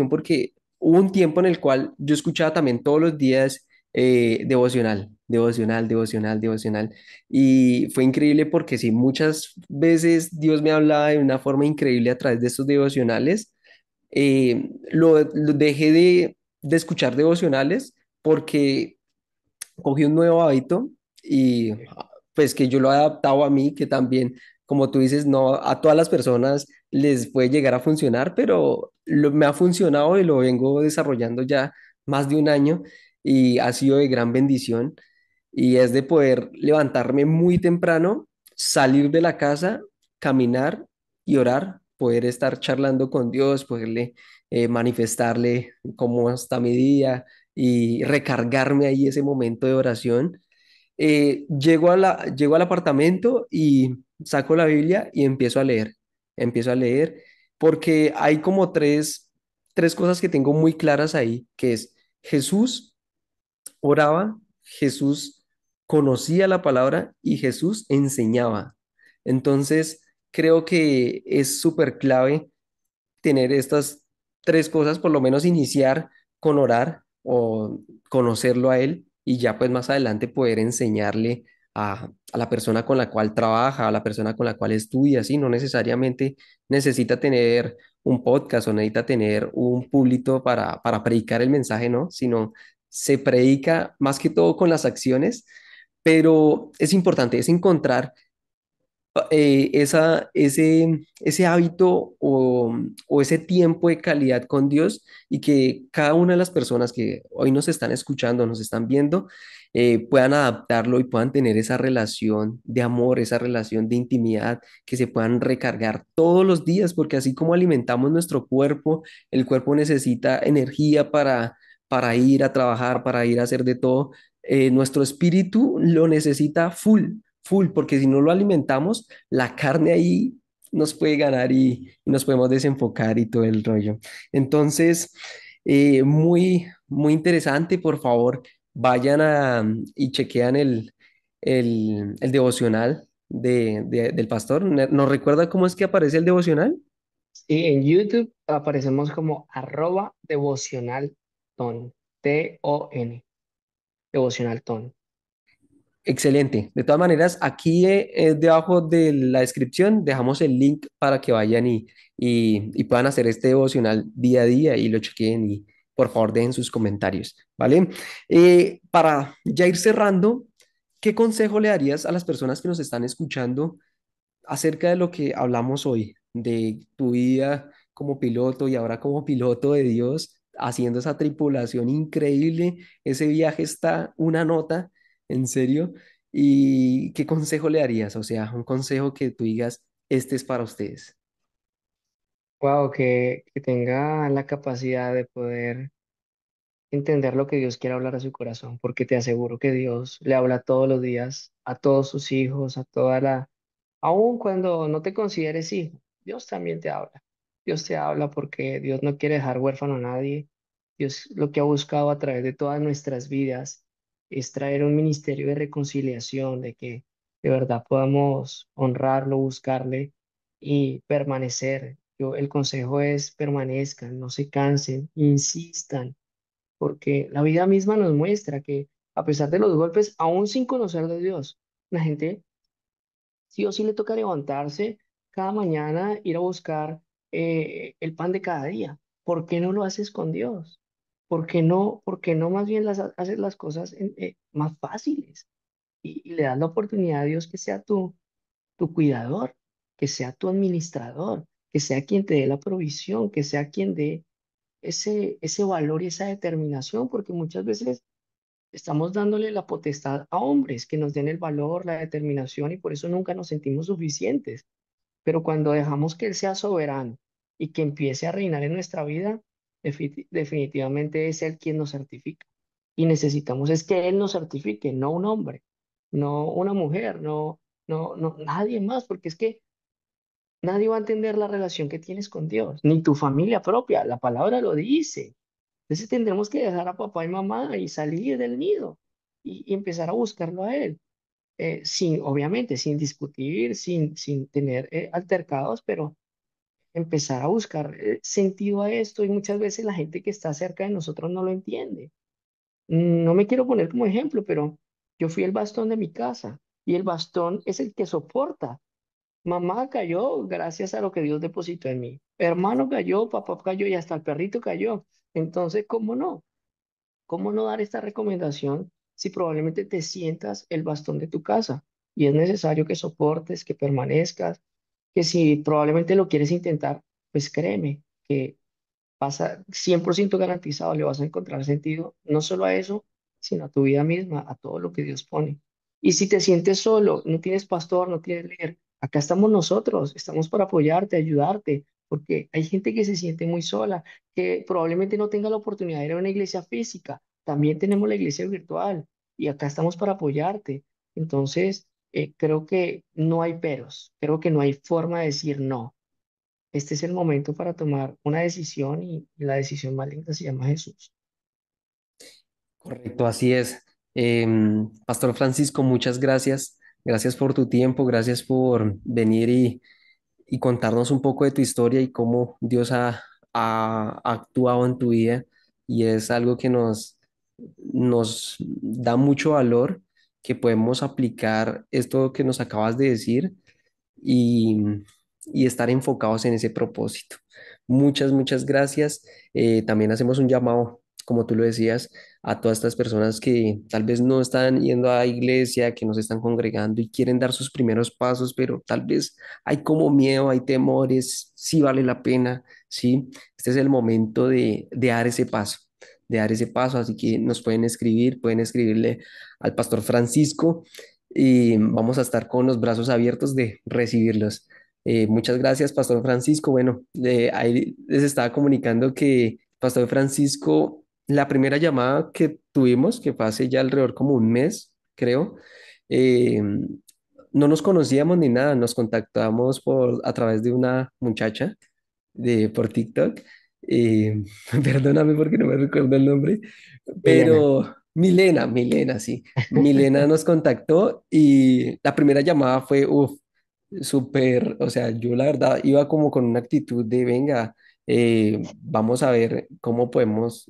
porque hubo un tiempo en el cual yo escuchaba también todos los días devocional, devocional, devocional, devocional. Y fue increíble porque sí, muchas veces Dios me hablaba de una forma increíble a través de estos devocionales. Lo dejé de escuchar devocionales porque cogí un nuevo hábito y pues que yo lo he adaptado a mí, que también, como tú dices, no a todas las personas les puede llegar a funcionar, pero me ha funcionado y lo vengo desarrollando ya más de un año y ha sido de gran bendición y es de poder levantarme muy temprano, salir de la casa, caminar y orar, poder estar charlando con Dios, poderle manifestarle cómo está mi día y recargarme ahí ese momento de oración. Llego al apartamento y saco la Biblia y empiezo a leer porque hay como tres cosas que tengo muy claras ahí, que es Jesús oraba, Jesús conocía la palabra y Jesús enseñaba. Entonces, creo que es súper clave tener estas tres cosas, por lo menos iniciar con orar o conocerlo a él y ya pues más adelante poder enseñarle a la persona con la cual trabaja, a la persona con la cual estudia, ¿sí? No necesariamente necesita tener un podcast o necesita tener un púlpito para predicar el mensaje, ¿no? Sino se predica más que todo con las acciones, pero es importante, es encontrar ese hábito o ese tiempo de calidad con Dios y que cada una de las personas que hoy nos están escuchando, nos están viendo, puedan adaptarlo y puedan tener esa relación de amor, esa relación de intimidad, que se puedan recargar todos los días, porque así como alimentamos nuestro cuerpo, el cuerpo necesita energía para ir a trabajar, para ir a hacer de todo. Nuestro espíritu lo necesita full, full, porque si no lo alimentamos, la carne ahí nos puede ganar y nos podemos desenfocar y todo el rollo. Entonces, muy, muy interesante, por favor, vayan y chequean el devocional del pastor. ¿Nos recuerda cómo es que aparece el devocional? Y en YouTube aparecemos como @devocionalton, Ton, devocional ton. Excelente. De todas maneras, aquí debajo de la descripción dejamos el link para que vayan y puedan hacer este devocional día a día y lo chequen y por favor dejen sus comentarios, ¿vale? Para ya ir cerrando, ¿qué consejo le darías a las personas que nos están escuchando acerca de lo que hablamos hoy, de tu vida como piloto y ahora como piloto de Dios, haciendo esa tripulación increíble? Ese viaje está una nota, en serio. ¿Y qué consejo le darías? O sea, un consejo que tú digas, este es para ustedes. Wow, que tenga la capacidad de poder entender lo que Dios quiere hablar a su corazón, porque te aseguro que Dios le habla todos los días a todos sus hijos, aun cuando no te consideres hijo, Dios también te habla. Dios te habla porque Dios no quiere dejar huérfano a nadie. Dios lo que ha buscado a través de todas nuestras vidas es traer un ministerio de reconciliación, de que de verdad podamos honrarlo, buscarle y permanecer. El consejo es permanezcan, no se cansen, insistan porque la vida misma nos muestra que a pesar de los golpes, aún sin conocer de Dios, la gente sí o sí le toca levantarse cada mañana, ir a buscar el pan de cada día. ¿Por qué no lo haces con Dios? por qué no más bien haces las cosas más fáciles y le das la oportunidad a Dios que sea tu cuidador, que sea tu administrador, que sea quien te dé la provisión, que sea quien dé ese valor y esa determinación, porque muchas veces estamos dándole la potestad a hombres que nos den el valor, la determinación y por eso nunca nos sentimos suficientes. Pero cuando dejamos que Él sea soberano y que empiece a reinar en nuestra vida, definitivamente es Él quien nos certifica. Y necesitamos es que Él nos certifique, no un hombre, no una mujer, no, nadie más, porque es que nadie va a entender la relación que tienes con Dios, ni tu familia propia, la palabra lo dice. Entonces tendremos que dejar a papá y mamá y salir del nido y empezar a buscarlo a Él, sin, obviamente, sin discutir, sin tener altercados, pero empezar a buscar sentido a esto y muchas veces la gente que está cerca de nosotros no lo entiende. No me quiero poner como ejemplo, pero yo fui el bastón de mi casa y el bastón es el que soporta. Mamá cayó gracias a lo que Dios depositó en mí. Hermano cayó, papá cayó y hasta el perrito cayó. Entonces, ¿cómo no? ¿Cómo no dar esta recomendación si probablemente te sientas el bastón de tu casa y es necesario que soportes, que permanezcas, que si probablemente lo quieres intentar, pues créeme que pasa 100% garantizado, le vas a encontrar sentido no solo a eso, sino a tu vida misma, a todo lo que Dios pone. Y si te sientes solo, no tienes pastor, no tienes líder, acá estamos nosotros, estamos para apoyarte, ayudarte, porque hay gente que se siente muy sola, que probablemente no tenga la oportunidad de ir a una iglesia física, también tenemos la iglesia virtual y acá estamos para apoyarte. Entonces, creo que no hay peros, creo que no hay forma de decir no. Este es el momento para tomar una decisión y la decisión más linda se llama Jesús. Correcto, así es. Pastor Francisco, muchas gracias. Gracias por tu tiempo, gracias por venir y contarnos un poco de tu historia y cómo Dios ha actuado en tu vida. Y es algo que nos da mucho valor, que podemos aplicar esto que nos acabas de decir y, y estar enfocados en ese propósito. Muchas gracias. También hacemos un llamado, como tú lo decías, a todas estas personas que tal vez no están yendo a iglesia, que no se están congregando y quieren dar sus primeros pasos, pero tal vez hay como miedo, hay temores, sí vale la pena, sí. Este es el momento de dar ese paso. De dar ese paso, así que nos pueden escribirle al Pastor Francisco y vamos a estar con los brazos abiertos de recibirlos. Muchas gracias, Pastor Francisco. Bueno, ahí les estaba comunicando que Pastor Francisco, la primera llamada que tuvimos, que fue hace ya alrededor como un mes, creo, eh, no nos conocíamos ni nada, nos contactamos a través de una muchacha por TikTok. Eh, Perdóname porque no me recuerdo el nombre, Milena, pero Milena, sí. Milena nos contactó y la primera llamada fue, uff, súper, o sea, yo la verdad iba como con una actitud de, venga, vamos a ver cómo podemos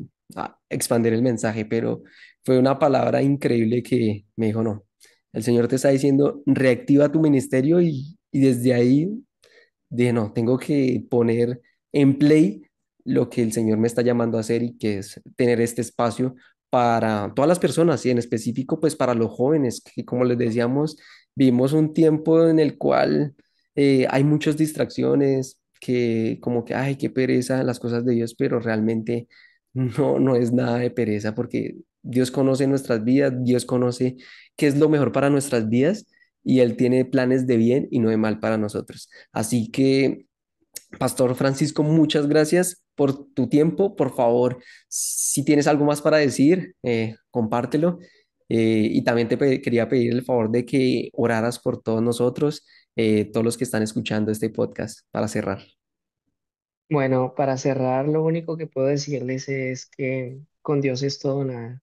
expandir el mensaje, pero fue una palabra increíble que me dijo, no, el Señor te está diciendo, reactiva tu ministerio y desde ahí dije, no, tengo que poner en play lo que el Señor me está llamando a hacer y que es tener este espacio para todas las personas y en específico pues para los jóvenes, que como les decíamos, vivimos un tiempo en el cual hay muchas distracciones, que como que, ay, qué pereza las cosas de Dios, pero realmente no es nada de pereza porque Dios conoce nuestras vidas, Dios conoce qué es lo mejor para nuestras vidas y Él tiene planes de bien y no de mal para nosotros. Así que, Pastor Francisco, muchas gracias por tu tiempo. Por favor, si tienes algo más para decir, compártelo. Y también quería pedir el favor de que oraras por todos nosotros, todos los que están escuchando este podcast, para cerrar. bueno, para cerrar, lo único que puedo decirles es que con Dios es todo o nada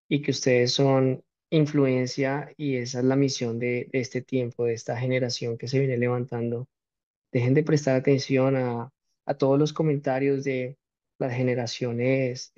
y que ustedes son influencia y esa es la misión de este tiempo, de esta generación que se viene levantando. Dejen de prestar atención a todos los comentarios de las generaciones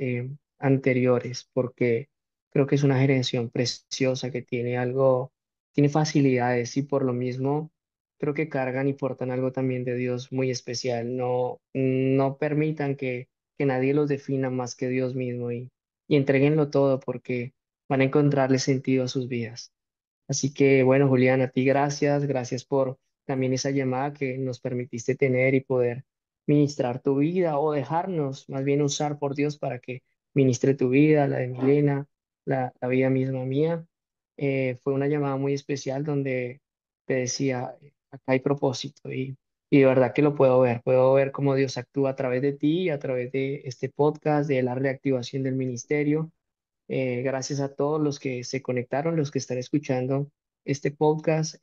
anteriores, porque creo que es una generación preciosa que tiene algo, tiene facilidades y por lo mismo creo que cargan y portan algo también de Dios muy especial. No permitan que que nadie los defina más que Dios mismo y entréguenlo todo porque van a encontrarle sentido a sus vidas. Así que bueno, Julián, a ti gracias, gracias por también esa llamada que nos permitiste tener y poder ministrar tu vida o dejarnos más bien usar por Dios para que ministre tu vida, la de Milena, la vida misma mía. Fue una llamada muy especial donde te decía, acá hay propósito y de verdad que lo puedo ver cómo Dios actúa a través de ti, a través de este podcast, de la reactivación del ministerio. Gracias a todos los que se conectaron, los que están escuchando este podcast.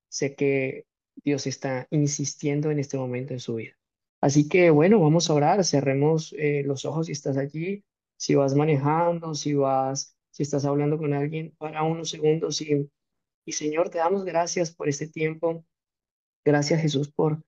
Sé que Dios está insistiendo en este momento en su vida. Así que bueno, vamos a orar, cerremos los ojos si estás allí, si vas manejando, si estás hablando con alguien, para unos segundos y Señor, te damos gracias por este tiempo. Gracias Jesús por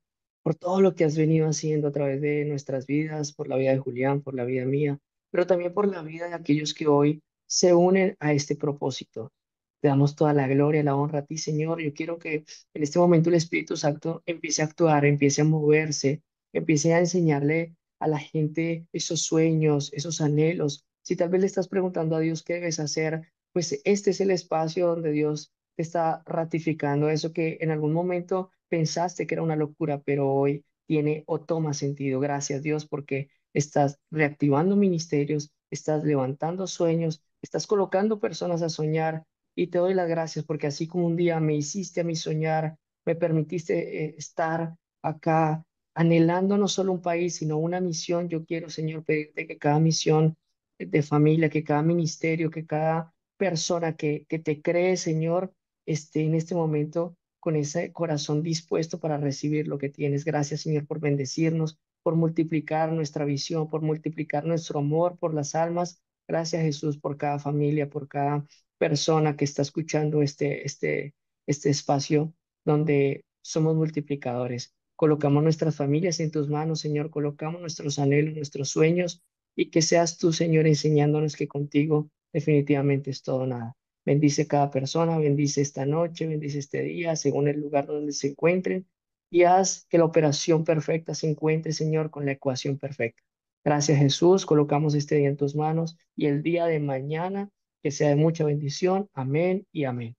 todo lo que has venido haciendo a través de nuestras vidas, por la vida de Julián, por la vida mía, pero también por la vida de aquellos que hoy se unen a este propósito. Te damos toda la gloria, la honra a ti, Señor. Yo quiero que en este momento el Espíritu Santo empiece a actuar, empiece a moverse, empiece a enseñarle a la gente esos sueños, esos anhelos. Si tal vez le estás preguntando a Dios qué debes hacer, pues este es el espacio donde Dios te está ratificando eso que en algún momento pensaste que era una locura, pero hoy tiene o toma sentido. Gracias Dios porque estás reactivando ministerios, estás levantando sueños, estás colocando personas a soñar y te doy las gracias porque así como un día me hiciste a mí soñar, me permitiste estar acá anhelando no solo un país, sino una misión. Yo quiero, Señor, pedirte que cada misión de familia, que cada ministerio, que cada persona que te cree, Señor, esté en este momento con ese corazón dispuesto para recibir lo que tienes. Gracias, Señor, por bendecirnos, por multiplicar nuestra visión, por multiplicar nuestro amor por las almas. Gracias, Jesús, por cada familia, por cada persona que está escuchando este espacio donde somos multiplicadores. Colocamos nuestras familias en tus manos, Señor, colocamos nuestros anhelos, nuestros sueños y que seas tú, Señor, enseñándonos que contigo definitivamente es todo nada. Bendice cada persona, bendice esta noche, bendice este día, según el lugar donde se encuentren, y haz que la operación perfecta se encuentre, Señor, con la ecuación perfecta. Gracias, Jesús. Colocamos este día en tus manos y el día de mañana que sea de mucha bendición. Amén y amén.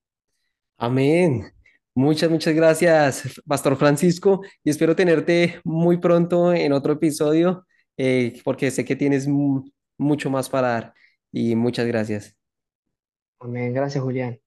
Amén. Muchas gracias, Pastor Francisco, y espero tenerte muy pronto en otro episodio, porque sé que tienes mucho más para dar. Y muchas gracias. Amén. Gracias, Julián.